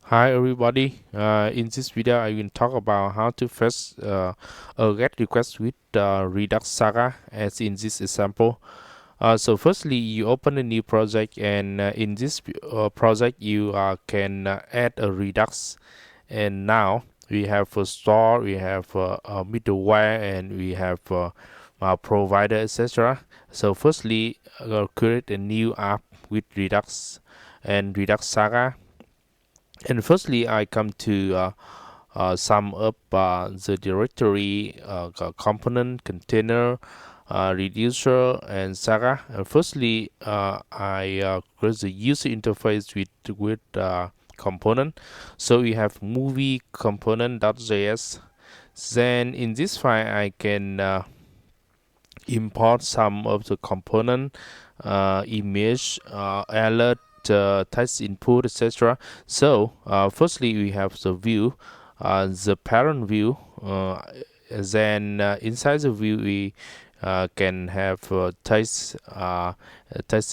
Hi everybody. In this video, I will talk about how to fetch a GET request with Redux Saga, as in this example. So firstly, you open a new project, and in this project, you can add a Redux. And now we have a store, we have a middleware, and we have a provider, etc. So firstly, create a new app with Redux and Redux Saga. And firstly, I come to sum up the directory, component, container, reducer, and Saga. And firstly, I create the user interface with component. So we have movie component.js. Then in this file, I can import some of the component, image, alert, text input, etc. So firstly, we have the view, the parent view. Then inside the view, we can have text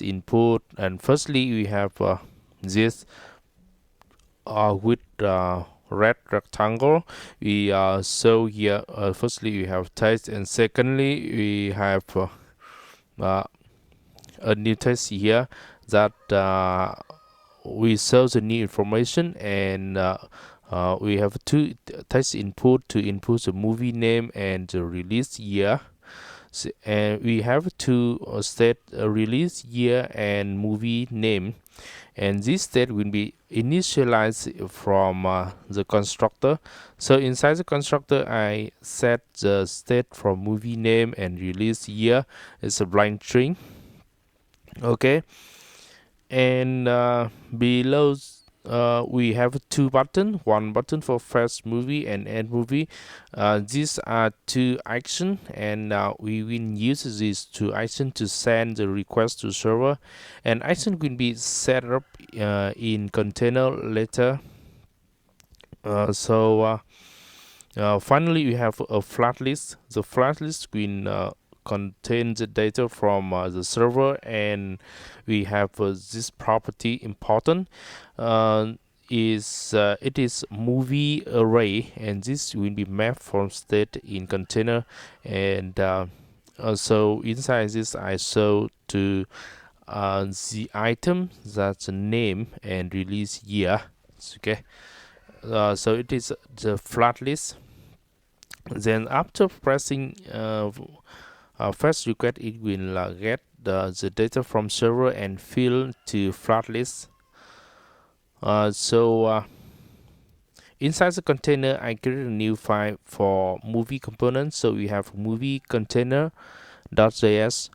input. And firstly, we have this with red rectangle. We show here, firstly we have text, and secondly we have uh, a new text here that we show the new information. And we have two text input to input the movie name and the release year. And we have to state release year and movie name, and this state will be initialized from the constructor. So inside the constructor, I set the state from movie name and release year is a blind string. Okay, and below we have two buttons, one button for first movie and end movie. These are two actions, and we will use these two actions to send the request to server. And action will be set up in container later. Finally, we have a flat list. The flat list will contain the data from the server, and we have this property important. It is movie array, and this will be mapped from state in container. And so inside this, I show to the item, that's the name and release year. Okay, so it is the flat list. Then after pressing first request, it will get the data from server and fill to flat list. Inside the container, I create a new file for movie component. So we have movie container.js.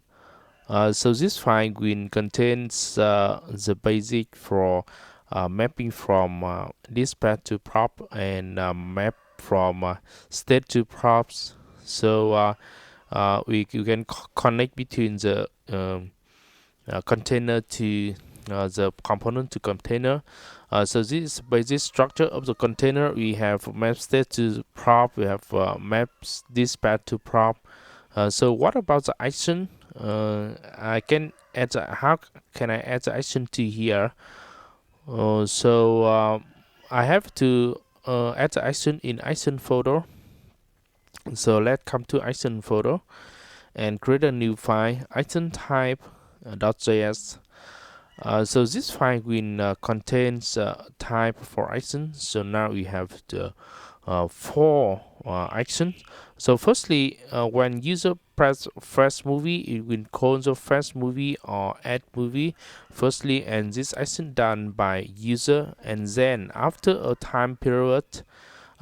So this file will contains the basic for mapping from dispatch to prop, and map from state to props. So you can connect between the container to the component to container. So this basic structure of the container, we have map state to prop, we have maps dispatch to prop. So what about the action? I can add how can I add the action to here? I have to add the action in action folder. So let's come to action folder and create a new file, action type .js. So this file will contains type for action. So now we have the four actions. So firstly, when user press first movie, it will call the first movie or add movie firstly, and this action done by user. And then after a time period,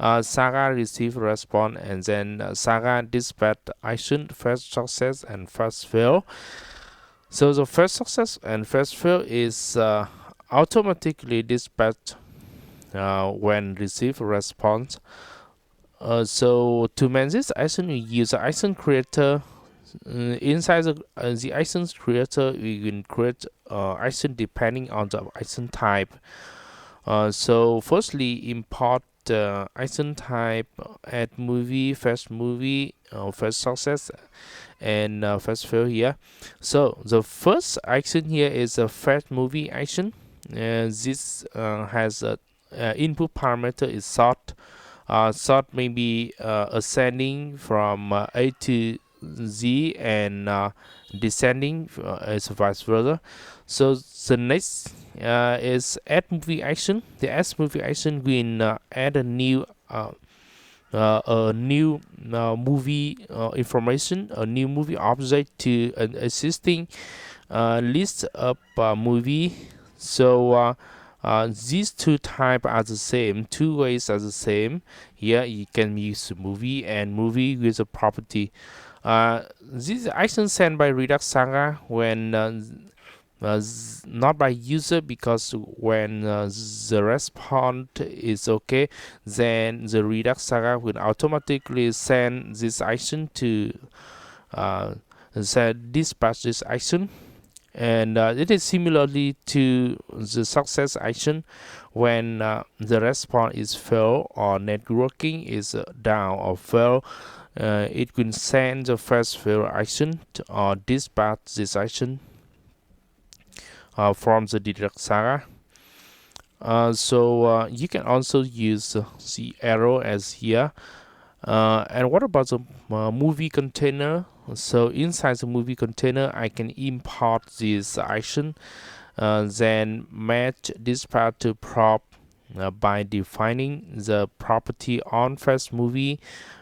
Saga receive response, and then Saga dispatch action first success and first fail. So the first success and first fail is automatically dispatched when receive response. So to manage this action, we use the action creator. Inside the action creator, we can create action depending on the action type. So firstly, import action type, add movie, first success, and first fail here. So the first action here is a first movie action. This has input parameter is sort. Sort may be ascending from A to Z and descending as vice versa. So the next is add movie action. The add movie action will add a new movie information, a new movie object to an existing list of movie. So these two types are the same, two ways are the same. Here you can use movie and movie with a property. This action sent by Redux Saga when not by user, because when the response is okay, then the Redux Saga will automatically send this action to dispatch this action. And it is similarly to the success action. When the response is fail or networking is down or fail, it will send the first fail action or dispatch this action from the Redux Saga. So you can also use the arrow as here. And what about the movie container? So inside the movie container, I can import this action, then match this part to prop by defining the property on first movie.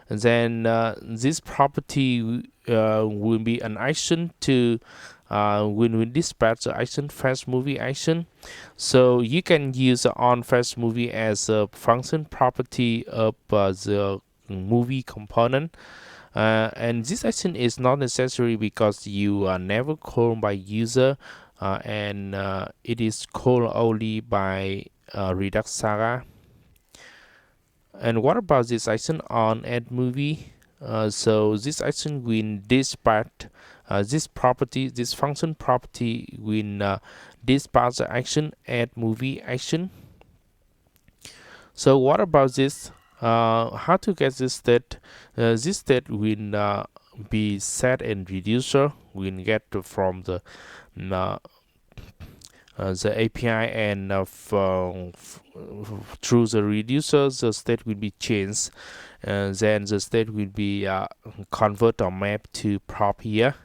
Then this property will be an action to when we dispatch the action first movie action. So you can use the on first movie as a function property of the movie component. And this action is not necessary because you are never called by user, and it is called only by Redux Saga. And what about this action on add movie? So this action will dispatch this property, this function property will dispatch the action add movie action. So what about this? How to get this state? This state will be set in reducer. We'll get from the API, and through the reducer, the state will be changed. Then the state will be convert or map to prop here.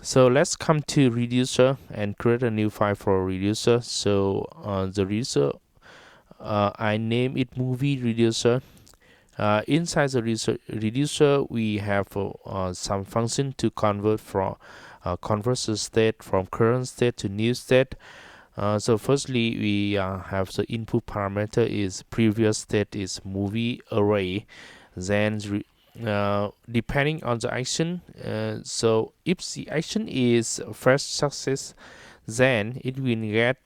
So let's come to reducer and create a new file for reducer. So the reducer, I name it movie reducer. Inside the reducer, we have some function to convert the state from current state to new state. So firstly, we have the input parameter is previous state is movie array. Then depending on the action, so if the action is first success, then it will get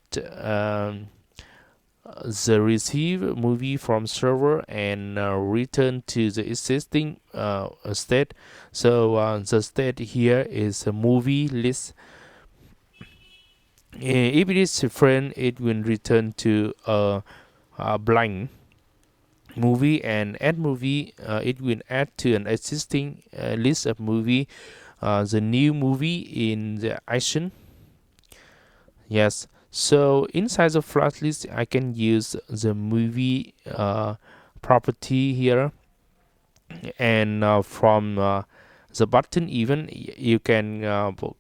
the receive movie from server and return to the existing state. So the state here is a movie list. If it is different, it will return to a blank movie. And add movie, it will add to an existing list of movie the new movie in the action. Yes. So inside the flash list, I can use the movie property here, and from the button even you can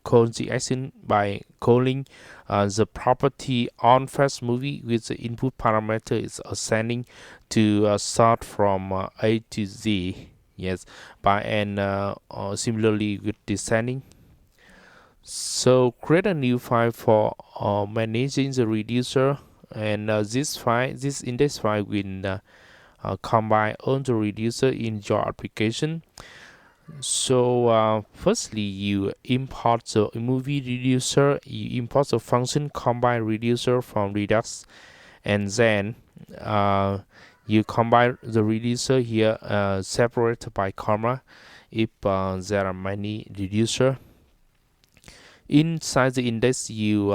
call the action by calling the property on first movie with the input parameter is ascending to sort from A to Z. Yes, by and similarly with descending. So create a new file for managing the reducer, and this index file will combine all the reducer in your application. So firstly, you import the movie reducer. You import the function combine reducer from Redux, and then you combine the reducer here separated by comma if there are many reducer. Inside the index, you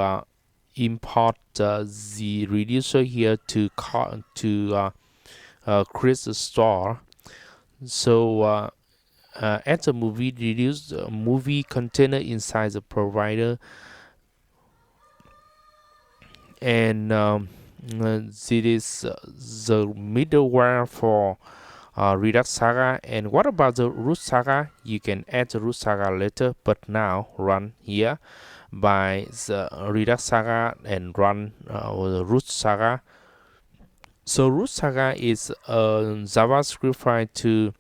import the reducer here to create the store. So add the movie reduce movie container inside the provider, and this is the middleware for Redux Saga. And what about the root saga? You can add the root saga later, but now run here by the Redux Saga and run the root saga. So root saga is a JavaScript file to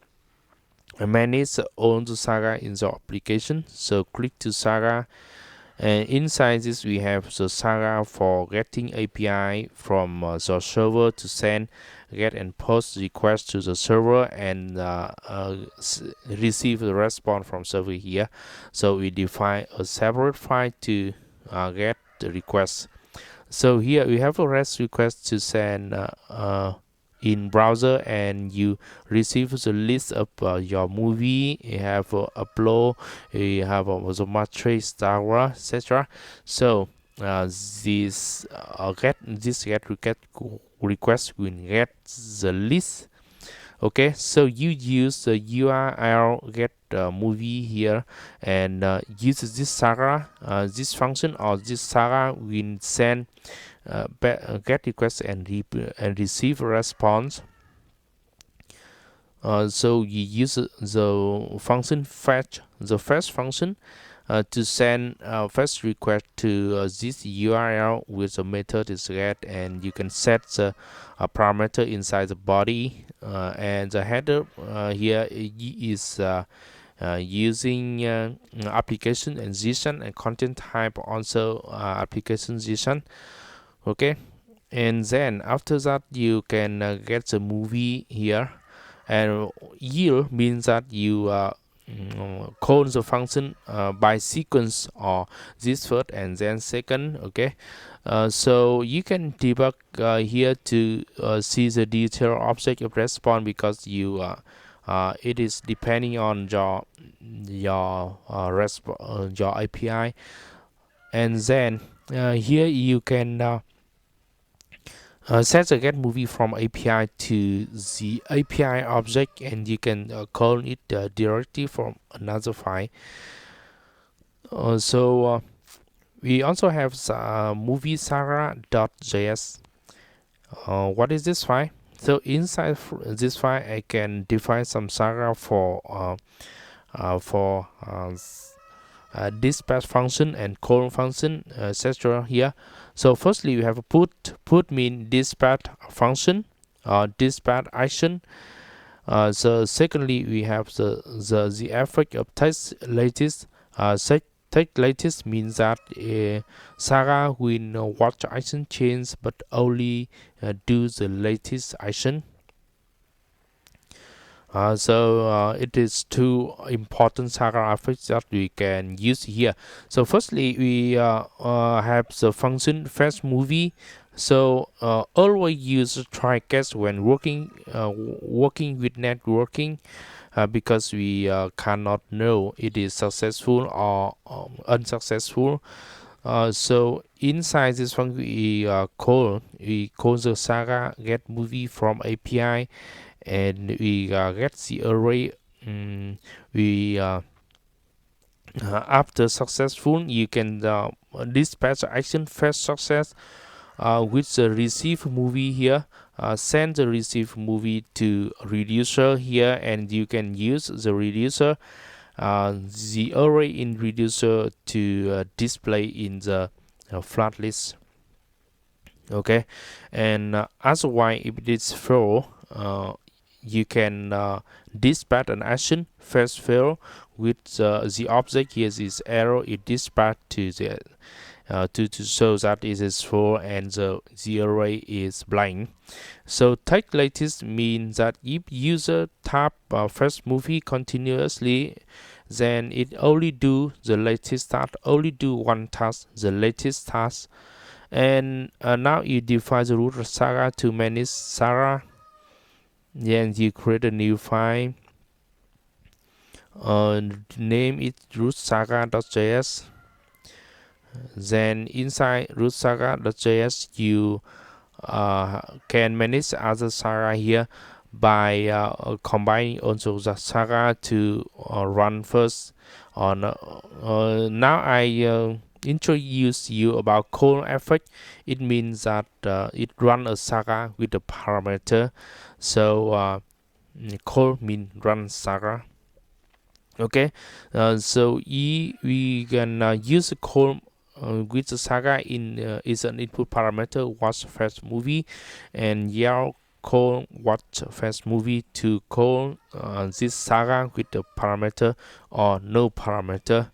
manage all the saga in the application. So click to saga, and inside this we have the saga for getting API from the server to send, get and post requests to the server, and receive the response from server here. So we define a separate file to get the request. So here we have a REST request to send in browser, and you receive the list of your movie. You have upload, you have the matrix, star, etc. So this get request will get the list. Okay, so you use the URL get movie here, and use this saga, this function or this saga will send get request and receive a response. So you use the function fetch, the fetch function, to send fetch request to this URL with the method is get, and you can set the parameter inside the body, and the header here is using application and JSON, and content type also application JSON. Okay, and then after that you can get the movie here, and yield means that you call the function by sequence, or this first and then second. Okay, so you can debug here to see the detail object of response, because you it is depending on your API. And then here you can set the get movie from API to the API object, and you can call it directly from another file. So we also have movie saga.js. What is this file? So inside this file, I can define some saga for dispatch function and call function, etc. here. So firstly we have a put mean dispatch function, dispatch action. So secondly we have the effect of text latest. Text latest means that saga will watch action change but only do the latest action. So it is two important saga effects that we can use here. So firstly we have the function fetch movie. So always use try catch when working with networking, because we cannot know it is successful or unsuccessful. So inside this function we call the saga get movie from API, and we get the array. We After successful, you can dispatch action fetch success with the receive movie here. Send the receive movie to reducer here, and you can use the reducer, the array in reducer to display in the flat list. Okay, and otherwise if it is fail, you can dispatch an action fetch fail with the object here is arrow. It dispatch to the to show that it is full and the array is blank. So take latest means that if user tap first movie continuously, then it only do the latest task, only do one task, the latest task. And now you define the root saga to manage saga. Then you create a new file, name it root saga.js. Then inside root saga.js you can manage other saga here by combining also the saga to run first. Now I introduce you about call effect. It means that it run a saga with a parameter. So call mean run saga. Okay, so we can use a call with the saga in is an input parameter watch fast movie, and yell call watch fast movie to call this saga with the parameter or no parameter.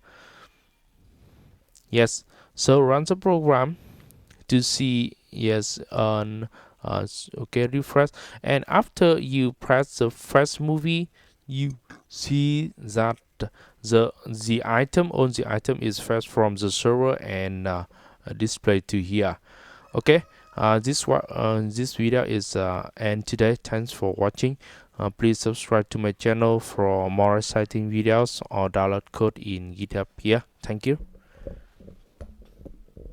Yes, so run the program to see. Yes, on okay, refresh, and after you press the first movie, you see that the item on the item is fetched from the server and displayed to here. Okay, this video is end today. Thanks for watching. Please subscribe to my channel for more exciting videos or download code in GitHub here. Thank you.